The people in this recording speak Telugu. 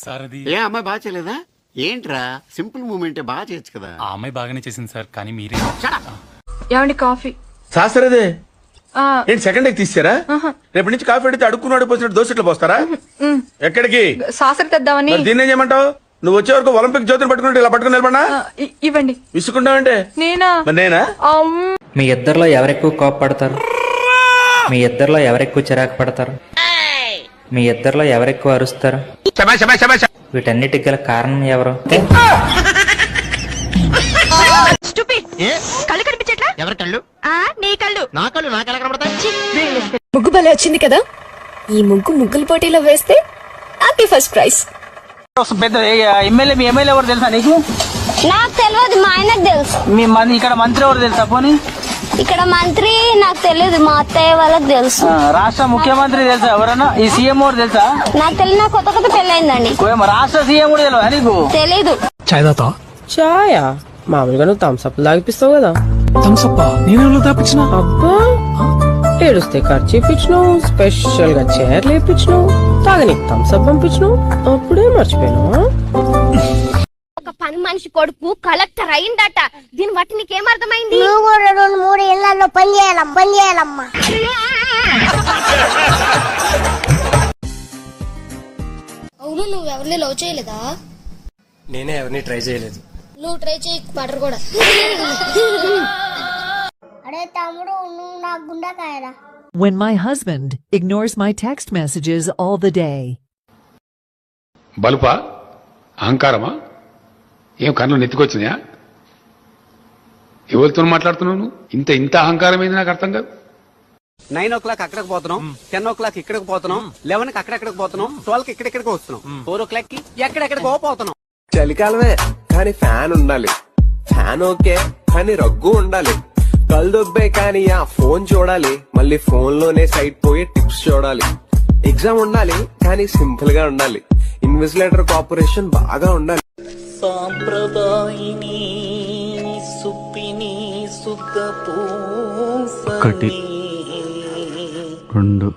సార్ అది ఏ అమ్మాయి బాగా చేయలేదా? ఏంట్రా సింపుల్ మూమెంట్ బాగా చేయొచ్చు కదా. ఆ అమ్మాయి బాగానే చేసింది సార్, కానీ మీరే. ఏమండి కాఫీ? శాస్త్రదే ఏంటి సెకండ్ ఎగ్ తీసారా? రేపటి నుంచి కాఫీ అడిగితే అడుక్కున్నాడు పోసినట్టు దోశ ఇట్లా పోస్తారా? ఎక్కడికి? సాసరి తెద్దామని. దీన్ని ఏం చేయమంటావు? నువ్వు వచ్చే వరకు ఒలింపిక్ జ్యోతిని పట్టుకున్నట్టు ఇలా పట్టుకుని నిలబడినా ఇవ్వండి. విసుకుంటావంటే నేనా? మరి నేనా? మీ ఇద్దరిలో ఎవరెక్కువ కోపపడతారు? మీ ఇద్దరిలో ఎవరెక్కువ చిరాకు పడతారు? మీ ఇద్దరిలో ఎవరెక్కువ అరుస్తారు? వీటన్నిటికి గల కారణం ఎవరు? కళ్ళు కనిపించట్లా? ఎవరి కళ్ళు? నీ కళ్ళు. నా కళ్ళు నాకు ఎలా కనబడతాయి? ముగ్గు భలే వచ్చింది కదా. ఈ ముగ్గుల పోటీలో వేస్తే నాకే ఫస్ట్ ప్రైజ్. పెద్ద ఎమ్మెల్యే, మీ ఎమ్మెల్యే ఎవరు తెలుసా నీకు? నాకు తెలియదు, మా ఆయనకు తెలుసు. మీ ఇక్కడ మంత్రి ఎవరు తెలుసా? పోనీ ఇక్కడ మంత్రి నాకు తెలియదు, మా అత్తయ్య వాళ్ళకి తెలుసు. రాష్ట్ర ముఖ్యమంత్రి తెలుసా? ఎవరన్నా ఈ సీఎం ఎవరు తెలుసా? నాకు తెలియదు, కొత్త పెళ్ళయిందండి. రాష్ట్ర సీఎం కూడా తెలియదా నీకు? తెలీదు. చాయ్ తాత? చాయా మామూలుగా నువ్వు థమ్స్అప్ లాగిపిస్తావు కదా. థమ్స్అప్ నేను తాపించిన? అబ్బా ఏడుస్తే ఖర్చు ఇప్పించినావు, స్పెషల్ గా చైర్ లేపించినావు, తాగనీకి థమ్స్అప్ పంపించినావు, అప్పుడే మర్చిపోయినావా? ఒక పని మనిషి కొడుకు కలెక్టర్ అయిందట. దీని బట్టి నీకేమర్థమైంది? నువ్వు కూడా 2-3 ఇళ్లలో పని చేయాలమ్మా. అవును, నువ్వు ఎవరిని లవ్ చేయలేదా? నేనే ఎవరిని ట్రై చేయలేదు. నువ్వు ట్రై చేయి, పడరు కూడా. అరే తమ్ముడు, నువ్వు నా గుండెకాయరా. When my husband ignores my text messages all the day. బలుపా? అహంకారమా? ఏం కన్ను నెత్తికొచ్చినాయా? ఎవరితో మాట్లాడుతున్నావు? ఇంత అహంకారం ఏంది నాకు అర్థం కాదు. 9 o'clock అక్కడికి పోతున్నాం, 10 o'clock ఇక్కడికి పోతున్నాం, 11 కి అక్కడెక్కడికి పోతున్నాం, 12 కి ఇక్కడెక్కడికి వస్తున్నాం, 4 o'clock కి ఎక్కడెక్కడికో పోతున్నాం. చలికాలమే కానీ ఫ్యాన్ ఉండాలి. ఫ్యాన్ ఓకే కానీ రగ్గు ఉండాలి. కళ్ళు దొబ్బే కానీ ఆ ఫోన్ చూడాలి. మళ్ళీ ఫోన్ లోనే సైట్ పోయి టిప్స్ చూడాలి. ఎగ్జామ్ ఉండాలి కానీ సింపుల్ గా ఉండాలి. ఇన్విజిలేటర్ కోఆపరేషన్ బాగా ఉండాలి. సాంప్రదాయిని సుప్పిని సుఖ ఒకటి, 2,